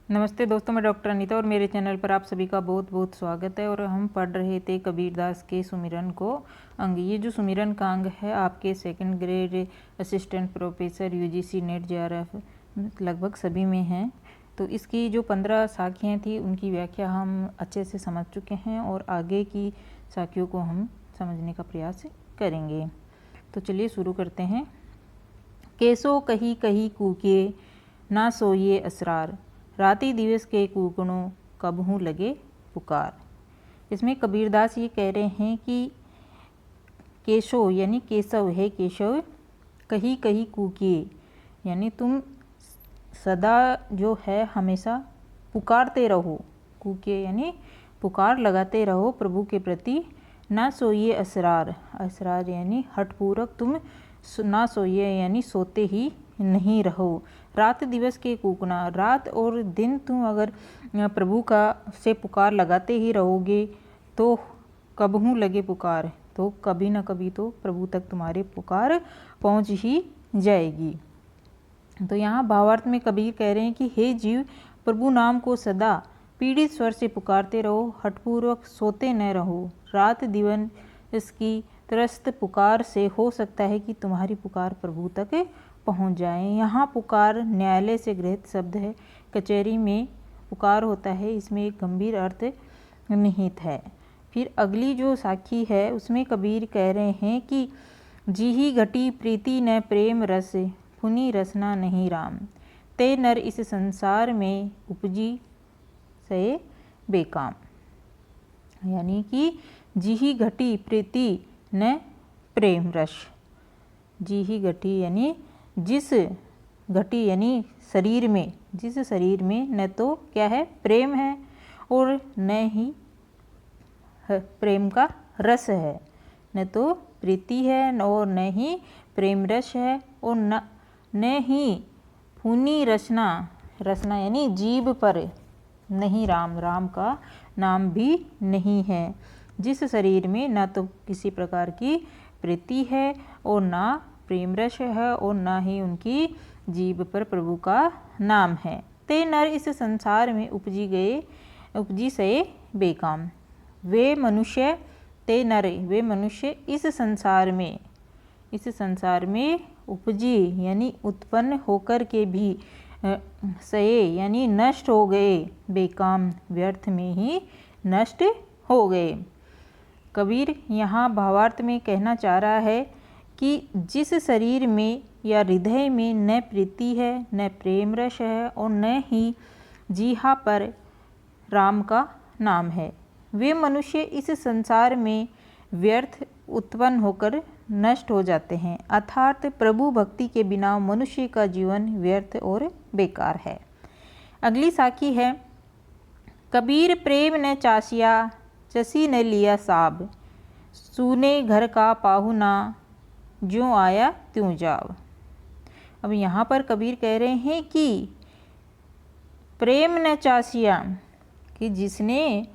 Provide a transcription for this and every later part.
नमस्ते दोस्तों, मैं डॉक्टर अनीता और मेरे चैनल पर आप सभी का बहुत बहुत स्वागत है। और हम पढ़ रहे थे कबीरदास के सुमिरन को अंग। ये जो सुमिरन का अंग है आपके second grade assistant professor UGC net JRF लगभग सभी में हैं। तो इसकी जो 15 साखियाँ थी उनकी व्याख्या हम अच्छे से समझ चुके हैं और आगे की साखियों को हम समझने का प्रयास करेंगे। तो चलिए शुरू करते हैं। केसो कही कही कूके ना सोइए असरार, राति दिवस के कूकणों कबहू लगे पुकार। इसमें कबीरदास ये कह रहे हैं कि केशव यानी केशव है, केशव कही कही कूकिए यानी तुम सदा जो है हमेशा पुकारते रहो। कूकिए यानी पुकार लगाते रहो प्रभु के प्रति। ना सोइए असरार, असरार यानी हठपूर्वक तुम ना सोइए यानी सोते ही नहीं रहो। रात दिवस के कूकना, रात और दिन तुम अगर प्रभु का से पुकार लगाते ही रहोगे तो कबहू लगे पुकार, तो कभी ना कभी तो प्रभु तक तुम्हारे पुकार पहुंच ही जाएगी। तो यहाँ भावार्थ में कबीर कह रहे हैं कि हे जीव, प्रभु नाम को सदा पीड़ित स्वर से पुकारते रहो, हठपूर्वक सोते न रहो। रात दिवन इसकी त्रस्त पुकार से हो सकता है कि तुम्हारी पुकार प्रभु तक पहुंच जाए। यहाँ पुकार न्यायालय से गृहीत शब्द है, कचहरी में पुकार होता है, इसमें एक गंभीर अर्थ निहित है। फिर अगली जो साखी है उसमें कबीर कह रहे हैं कि जीही घटी प्रीति न प्रेम रस, पुनि रसना नहीं राम, ते नर इस संसार में उपजी से बेकाम। यानी कि जीही घटी प्रीति न प्रेम रस, जीही घटी यानी जिस घटी यानी शरीर में, जिस शरीर में न तो क्या है प्रेम है और न ही प्रेम का रस है, न तो प्रीति है और न ही प्रेम रस है और न ही पुनि रसना, रसना यानी जीभ पर नहीं राम, राम का नाम भी नहीं है। जिस शरीर में ना तो किसी प्रकार की प्रीति है और ना प्रेम रस है और ना ही उनकी जीभ पर प्रभु का नाम है। ते नर इस संसार में उपजी से बेकाम। वे मनुष्य, ते नर वे मनुष्य इस संसार में उपजी यानी उत्पन्न होकर के भी सये यानी नष्ट हो गए, बेकाम व्यर्थ में ही नष्ट हो गए। कबीर यहाँ भावार्थ में कहना चाह रहा है कि जिस शरीर में या हृदय में न प्रीति है, न प्रेम रस है और न ही जीहा पर राम का नाम है, वे मनुष्य इस संसार में व्यर्थ उत्पन्न होकर नष्ट हो जाते हैं। अर्थात प्रभु भक्ति के बिना मनुष्य का जीवन व्यर्थ और बेकार है। अगली साखी है, कबीर प्रेम न चासिया, चसी न लिया साब, सूने घर का पाहुना, ज्यों आया त्यों जाव। अब यहाँ पर कबीर कह रहे हैं कि प्रेम न चासिया, कि जिसने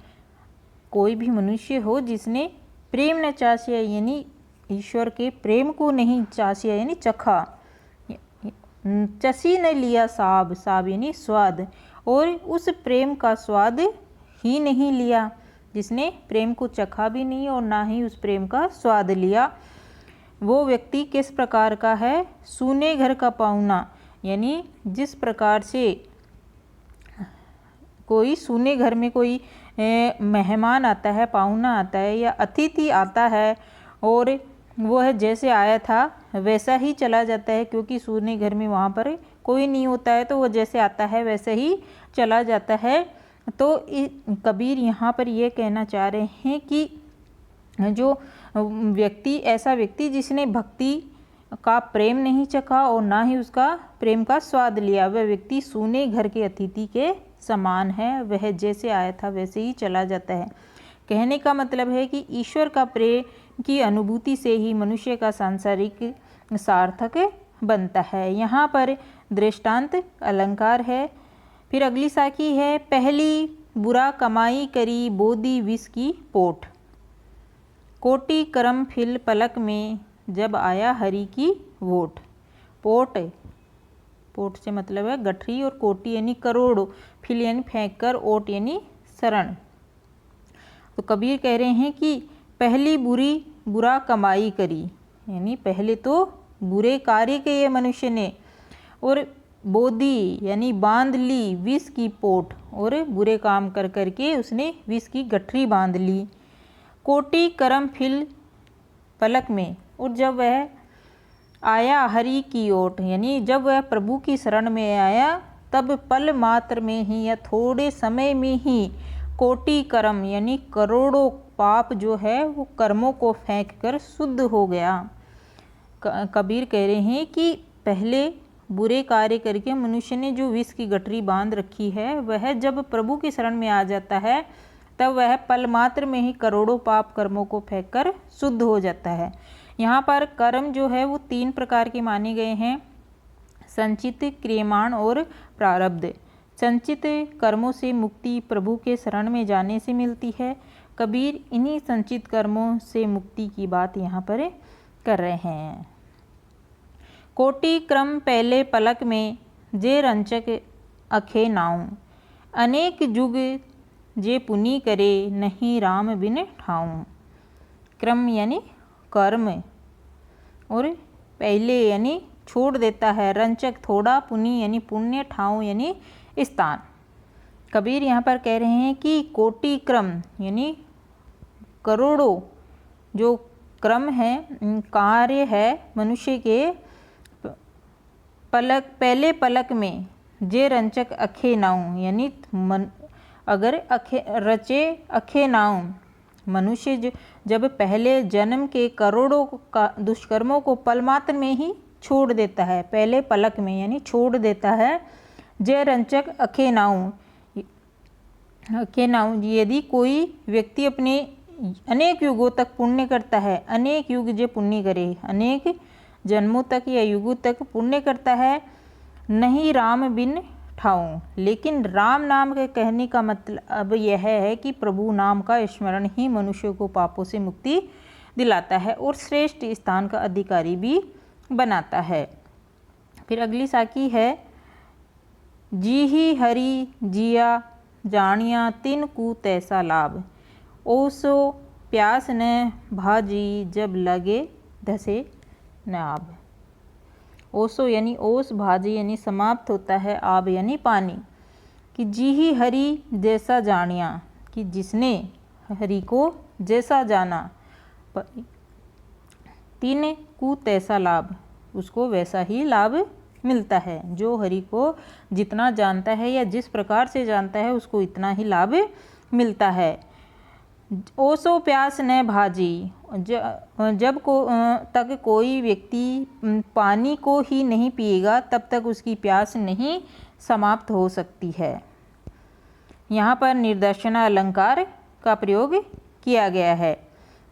कोई भी मनुष्य हो जिसने प्रेम न चासिया यानी ईश्वर के प्रेम को नहीं चासिया यानी चखा, चसी न लिया साब, साब यानी स्वाद, और उस प्रेम का स्वाद ही नहीं लिया, जिसने प्रेम को चखा भी नहीं और ना ही उस प्रेम का स्वाद लिया, वो व्यक्ति किस प्रकार का है। सूने घर का पाहुना यानी जिस प्रकार से कोई सूने घर में कोई मेहमान आता है, पाहुना आता है या अतिथि आता है और वह जैसे आया था वैसा ही चला जाता है, क्योंकि सूने घर में वहाँ पर कोई नहीं होता है तो वह जैसे आता है वैसे ही चला जाता है। तो कबीर यहाँ पर यह कहना चाह रहे हैं कि जो व्यक्ति, ऐसा व्यक्ति जिसने भक्ति का प्रेम नहीं चखा और ना ही उसका प्रेम का स्वाद लिया, वह व्यक्ति सूने घर के अतिथि के समान है, वह जैसे आया था वैसे ही चला जाता है। कहने का मतलब है कि ईश्वर का प्रेम की अनुभूति से ही मनुष्य का सांसारिक सार्थक बनता है। यहाँ पर दृष्टांत अलंकार है। फिर अगली साखी है, पहली बुरा कमाई करी बोदी विष की पोठ, कोटि करम फिल पलक में जब आया हरि की वोट। पोट पोट से मतलब है गठरी, और कोटि यानी करोड़ों, फिल यानी फेंक कर, ओट यानी शरण। तो कबीर कह रहे हैं कि पहली बुरा कमाई करी, यानी पहले तो बुरे कार्य किए मनुष्य ने, और बोधी यानी बांध ली विष की पोट, और बुरे काम कर करके उसने विष की गठरी बांध ली। कोटि कर्म फिल पलक में, और जब वह आया हरि की ओट, यानी जब वह प्रभु की शरण में आया तब पल मात्र में ही या थोड़े समय में ही कोटि कर्म यानी करोड़ों पाप जो है वो कर्मों को फेंक कर शुद्ध हो गया। कबीर कह रहे हैं कि पहले बुरे कार्य करके मनुष्य ने जो विष की गठरी बांध रखी है, वह जब प्रभु की शरण में आ जाता है तब वह पल मात्र में ही करोड़ों पाप कर्मों को फेंक कर शुद्ध हो जाता है। यहाँ पर कर्म जो है वो 3 प्रकार के माने गए हैं, संचित, क्रियमाण और प्रारब्ध। संचित कर्मों से मुक्ति प्रभु के शरण में जाने से मिलती है। कबीर इन्हीं संचित कर्मों से मुक्ति की बात यहाँ पर कर रहे हैं। कोटि क्रम पहले पलक में जे रंचक अखे नाऊं, अनेक जुग जे पुनि करे नहीं राम बिन ठाऊं। क्रम यानी कर्म, और पहले यानी छोड़ देता है, रंचक थोड़ा, पुनि यानी पुण्य, ठाऊं यानी स्थान। कबीर यहाँ पर कह रहे हैं कि कोटि क्रम यानी करोड़ों जो क्रम है, कार्य है मनुष्य के पहले पलक में जे रंचक अखे नाऊं, यानी अगर अखे रचे अखे नाऊं, मनुष्य जब पहले जन्म के करोड़ों का दुष्कर्मों को पल मात्र में ही छोड़ देता है, पहले पलक में यानी छोड़ देता है। जय रंचक अखे नाऊं, यदि कोई व्यक्ति अपने अनेक युगों तक पुण्य करता है, अनेक युग जे पुण्य करे, अनेक जन्मों तक या युगों तक पुण्य करता है, नहीं राम बिन ठाऊं। लेकिन राम नाम के कहने का मतलब यह है कि प्रभु नाम का स्मरण ही मनुष्य को पापों से मुक्ति दिलाता है और श्रेष्ठ स्थान का अधिकारी भी बनाता है। फिर अगली साखी है, जी ही हरि जिया जानिया तिन कु तैसा लाभ, ओसो प्यास न भाजी जब लगे धसे नाब। ओसो यानी ओस, भाजी यानी समाप्त होता है, आब यानी पानी। कि जी ही हरि जैसा जानिया, कि जिसने हरि को जैसा जाना, तीन कु तैसा लाभ, उसको वैसा ही लाभ मिलता है। जो हरि को जितना जानता है या जिस प्रकार से जानता है उसको इतना ही लाभ मिलता है। ओसो प्यास न भाजी, जब तक कोई व्यक्ति पानी को ही नहीं पिएगा तब तक उसकी प्यास नहीं समाप्त हो सकती है। यहाँ पर निर्देशना अलंकार का प्रयोग किया गया है।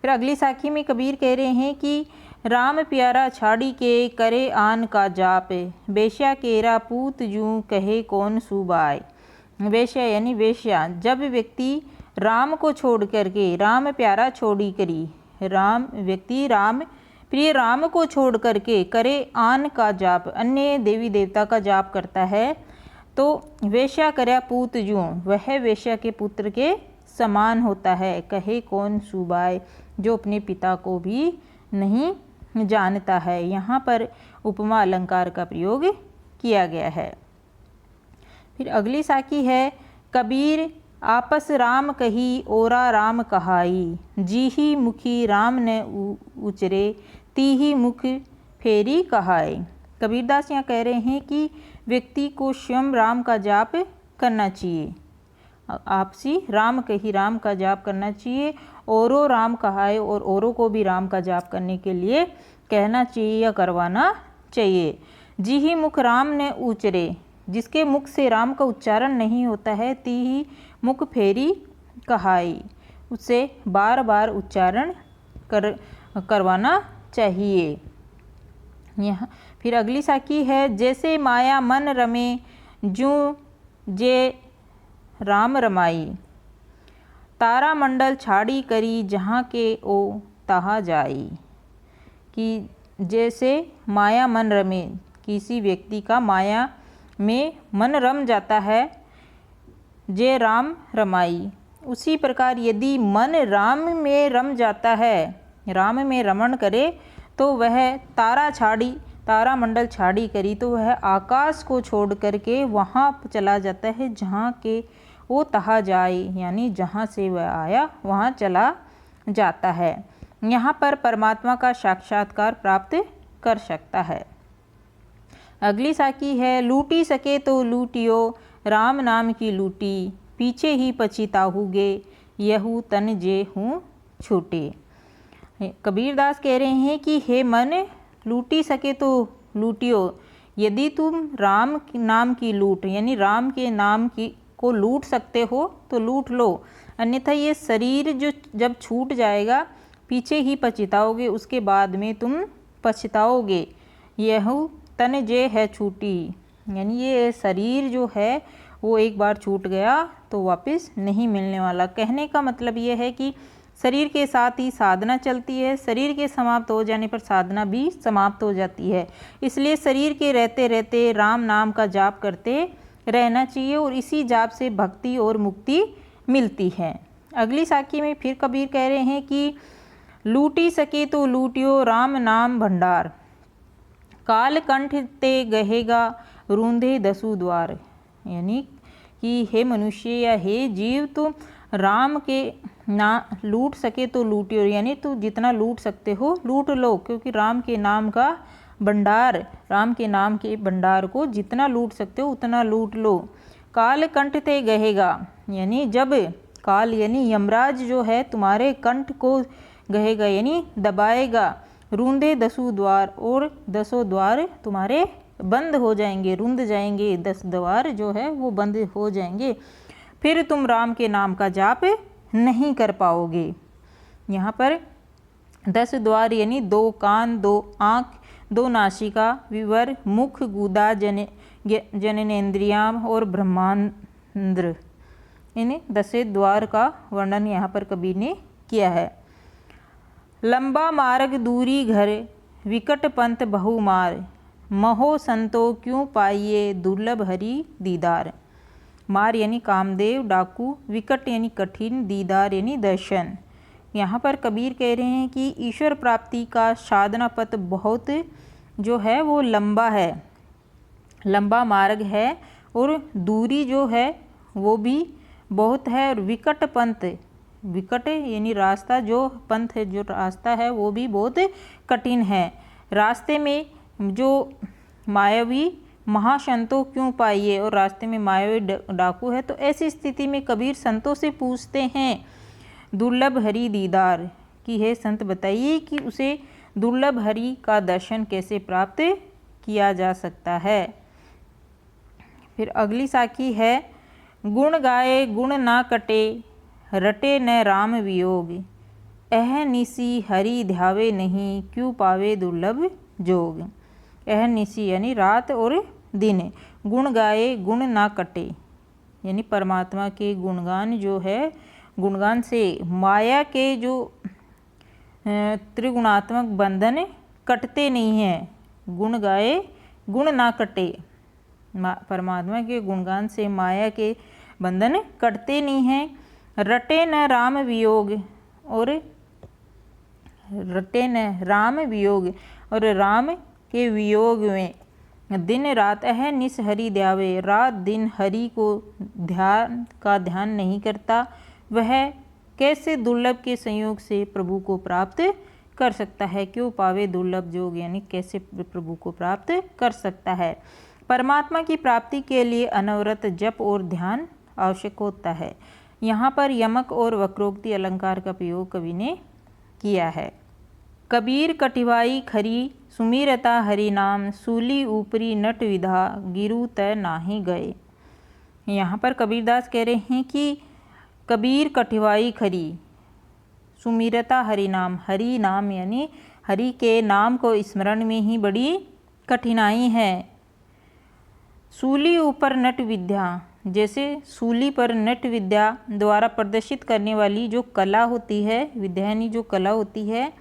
फिर अगली साखी में कबीर कह रहे हैं कि राम प्यारा छाड़ी के करे आन का जाप, बेश्या केरा पूत जूं कहे कौन सुबाय। वेश्या यानी वेश्या, जब व्यक्ति राम को छोड़ करके, राम प्यारा छोड़ी करी, राम प्रिय राम को छोड़ करके करे आन का जाप, अन्य देवी देवता का जाप करता है, तो वेश्या करया पूत जूं, वह वेश्या के पुत्र के समान होता है। कहे कौन सुबाय, जो अपने पिता को भी नहीं जानता है। यहाँ पर उपमा अलंकार का प्रयोग किया गया है। फिर अगली साखी है, कबीर आपस राम कही ओरा राम कहाई, जी ही मुखी राम न उचरे ती ही मुख फेरी कहाई। कबीरदास यहाँ कह रहे हैं कि व्यक्ति को स्वयं राम का जाप करना चाहिए, आपसी राम कही राम का जाप करना चाहिए, औरों राम कहाए, और औरों को भी राम का जाप करने के लिए कहना चाहिए या करवाना चाहिए। जी ही मुख राम ने उचरे, जिसके मुख से राम का उच्चारण नहीं होता है, ती ही मुख फेरी कहाई, उससे बार बार उच्चारण करवाना चाहिए। यहाँ फिर अगली साखी है, जैसे माया मन रमे जूं जे राम रमाई, तारा मंडल छाड़ी करी जहाँ के ओ तहाँ जाई। कि जैसे माया मन रमे, किसी व्यक्ति का माया में मन रम जाता है, जे राम रमाई। उसी प्रकार यदि मन राम में रम जाता है, राम में रमण करे, तो वह तारा मंडल छाड़ी करी, तो वह आकाश को छोड़ करके वहाँ चला जाता है जहाँ के वो तहा जाए, यानी जहाँ से वह आया वहाँ चला जाता है। यहाँ पर परमात्मा का साक्षात्कार प्राप्त कर सकता है। अगली साखी है, लूटी सके तो लूटियो, राम नाम की लूटी, पीछे ही पछिताहूगे, यहू तन जे हूँ छूटे। कबीरदास कह रहे हैं कि हे मन, लूटी सके तो लूटियो, यदि तुम राम नाम की लूट, यानी राम के नाम की को लूट सकते हो तो लूट लो, अन्यथा ये शरीर जो जब छूट जाएगा पीछे ही पछताओगे, उसके बाद में तुम पछताओगे। यहू तन जे है छूटी, यानी ये शरीर जो है वो एक बार छूट गया तो वापस नहीं मिलने वाला। कहने का मतलब ये है कि शरीर के साथ ही साधना चलती है, शरीर के समाप्त हो जाने पर साधना भी समाप्त हो जाती है। इसलिए शरीर के रहते रहते राम नाम का जाप करते रहना चाहिए और इसी जाप से भक्ति और मुक्ति मिलती है। अगली साखी में फिर कबीर कह रहे हैं कि लूटी सके तो लूटियो, राम नाम भंडार, काल कंठ ते गहेगा, रूंधे दसु द्वार। यानी कि हे मनुष्य या हे जीव, तुम राम के ना लूट सके तो लूटियो, यानी तू जितना लूट सकते हो लूट लो, क्योंकि राम के नाम का भंडार, राम के नाम के भंडार को जितना लूट सकते हो उतना लूट लो। काल कंठ ते गहेगा, यानी जब काल यानी यमराज जो है तुम्हारे कंठ को गहेगा यानी दबाएगा, रूंधे दसों द्वार, और 10 द्वार तुम्हारे बंद हो जाएंगे, रुंध जाएंगे, 10 द्वार जो है वो बंद हो जाएंगे, फिर तुम राम के नाम का जाप नहीं कर पाओगे। यहाँ पर 10 द्वार यानी 2 कान, 2 आँख, 2 नासिका, विवर, मुख, गुदा, जननेन्द्रियां और ब्रह्मांड्र, यानी 10 द्वार का वर्णन यहाँ पर कबीर ने किया है। लंबा मार्ग दूरी घर, विकट पंथ बहुमार, महो संतो क्यों पाइये, दुर्लभ हरि दीदार। मार यानी कामदेव, डाकू, विकट यानी कठिन, दीदार यानी दर्शन। यहाँ पर कबीर कह रहे हैं कि ईश्वर प्राप्ति का साधना पथ बहुत जो है वो लंबा है, लंबा मार्ग है, और दूरी जो है वो भी बहुत है, और विकट पंथ, विकट यानी रास्ता, जो पंथ है जो रास्ता है वो भी बहुत कठिन है। रास्ते में जो मायावी महासंतों क्यों पाइए, और रास्ते में मायावी डाकू है, तो ऐसी स्थिति में कबीर संतों से पूछते हैं दुर्लभ हरि दीदार, कि हे संत बताइए कि उसे दुर्लभ हरि का दर्शन कैसे प्राप्त किया जा सकता है। फिर अगली साखी है, गुण गाए गुण ना कटे, रटे न राम वियोग, अह निसी हरि ध्यावे नहीं, क्यों पावे दुर्लभ जोग। अह निसी यानी रात और दिन, गुण गाए गुण ना कटे, यानी परमात्मा के गुणगान जो है, गुणगान से माया के जो त्रिगुणात्मक बंधन कटते नहीं हैं। गुण गाए गुण ना कटे, परमात्मा के गुणगान से माया के बंधन कटते नहीं हैं। रटे न राम वियोग, और रटे न राम वियोग, और राम के वियोग में दिन रात अह निस हरि ध्यावे, रात दिन हरि को ध्यान नहीं करता, वह कैसे दुर्लभ के संयोग से प्रभु को प्राप्त कर सकता है। क्यों पावे दुर्लभ जोग, यानी कैसे प्रभु को प्राप्त कर सकता है। परमात्मा की प्राप्ति के लिए अनवरत जप और ध्यान आवश्यक होता है। यहाँ पर यमक और वक्रोक्ति अलंकार का प्रयोग कवि ने किया है। कबीर कटिवाई खरी, सुमीरता हरि नाम, सूली ऊपरी नट विधा, गिरु तय नाही गए। यहाँ पर कबीरदास कह रहे हैं कि कबीर कटिवाई खरी, सुमीरता हरि नाम, हरि नाम यानी हरि के नाम को स्मरण में ही बड़ी कठिनाई है। सूली ऊपर नट विद्या, जैसे सूली पर नट विद्या द्वारा प्रदर्शित करने वाली जो कला होती है, विद्या यानी जो कला होती है,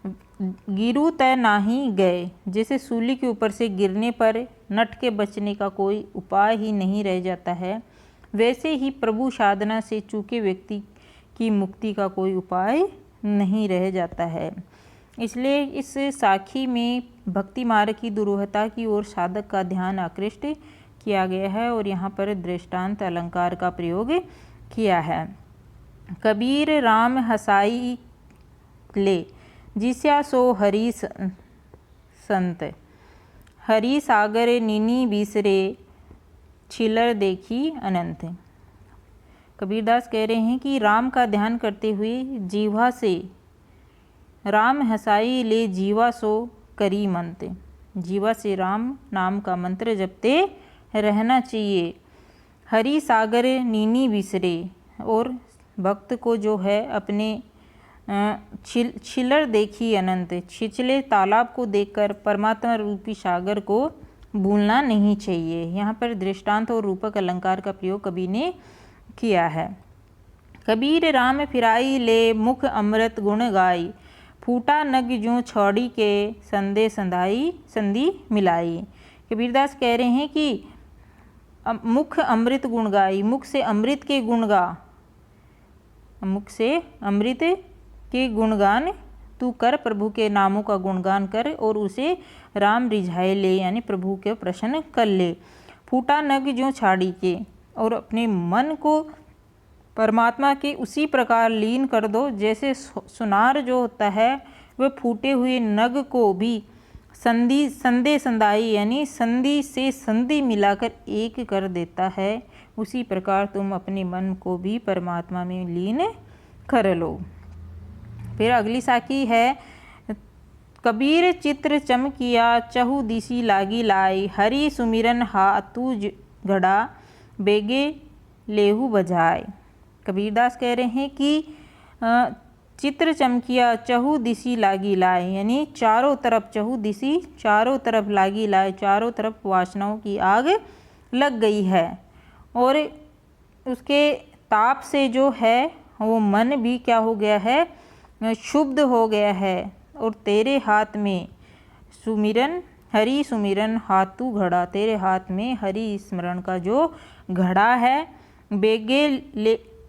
गिरू तय नाही गए, जैसे सूली के ऊपर से गिरने पर नट के बचने का कोई उपाय ही नहीं रह जाता है, वैसे ही प्रभु साधना से चूके व्यक्ति की मुक्ति का कोई उपाय नहीं रह जाता है। इसलिए इस साखी में भक्ति मार्ग की दुरूहता की ओर साधक का ध्यान आकृष्ट किया गया है और यहाँ पर दृष्टांत अलंकार का प्रयोग किया है। कबीर राम हसाई ले, जिस्या सो हरि संत, हरि सागर नीनी बिसरे, छिलर देखी अनंत। कबीरदास कह रहे हैं कि राम का ध्यान करते हुए जीवा से, राम हसाई ले जीवा सो करी मंत, जीवा से राम नाम का मंत्र जपते रहना चाहिए। हरि सागर नीनी बिसरे, और भक्त को जो है अपने छिलर देखी अनंत, छिछले तालाब को देखकर परमात्मा रूपी सागर को भूलना नहीं चाहिए। यहाँ पर दृष्टांत और रूपक अलंकार का प्रयोग कबीर ने किया है। कबीर राम फिराई ले, मुख अमृत गुण गाई, फूटा नग जूं छौड़ी के, संदे संधाई संधि मिलाई। कबीरदास कह रहे हैं कि मुख अमृत गुण गाई, मुख से अमृत के गुण गा, मुख से अमृत के गुणगान तू कर, प्रभु के नामों का गुणगान कर और उसे राम रिझाए ले, यानी प्रभु के प्रसन्न कर ले। फूटा नग जो छाड़ी के, और अपने मन को परमात्मा के उसी प्रकार लीन कर दो जैसे सुनार जो होता है वह फूटे हुए नग को भी संधे संधाई, यानी संधि से संधि मिलाकर एक कर देता है, उसी प्रकार तुम अपने मन को भी परमात्मा में लीन कर लो। फिर अगली साखी है, कबीर चित्र चमकिया, चहु दिशी लागी लाई, हरि सुमिरन हाथू घड़ा, बेगे लेहू बजाए। कबीरदास कह रहे हैं कि चित्र चमकिया, चहु दिशी लागी लाए, यानी चारों तरफ, चहु दिशी चारों तरफ, लागी लाए चारों तरफ वासनाओं की आग लग गई है, और उसके ताप से जो है वो मन भी क्या हो गया है, शुद्ध हो गया है। और तेरे हाथ में सुमिरन, हरि सुमिरन हाथू घड़ा, तेरे हाथ में हरि स्मरण का जो घड़ा है, बेगे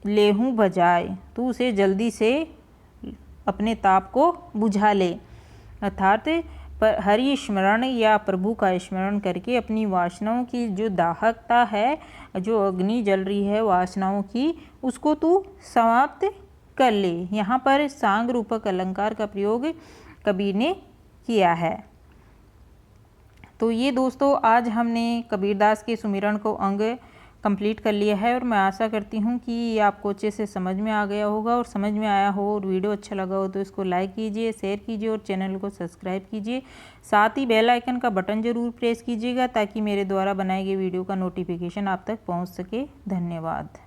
लेहूं बजाए, तू उसे जल्दी से अपने ताप को बुझा ले। अर्थात पर हरि स्मरण या प्रभु का स्मरण करके अपनी वासनाओं की जो दाहकता है, जो अग्नि जल रही है वासनाओं की, उसको तू समाप्त कर ले। यहाँ पर सांग रूपक अलंकार का प्रयोग कबीर ने किया है। तो ये दोस्तों आज हमने कबीरदास के सुमिरन को अंग कंप्लीट कर लिया है, और मैं आशा करती हूँ कि ये आपको अच्छे से समझ में आ गया होगा, और समझ में आया हो और वीडियो अच्छा लगा हो तो इसको लाइक कीजिए, शेयर कीजिए और चैनल को सब्सक्राइब कीजिए। साथ ही बेल आइकन का बटन ज़रूर प्रेस कीजिएगा ताकि मेरे द्वारा बनाए गए वीडियो का नोटिफिकेशन आप तक पहुँच सके। धन्यवाद।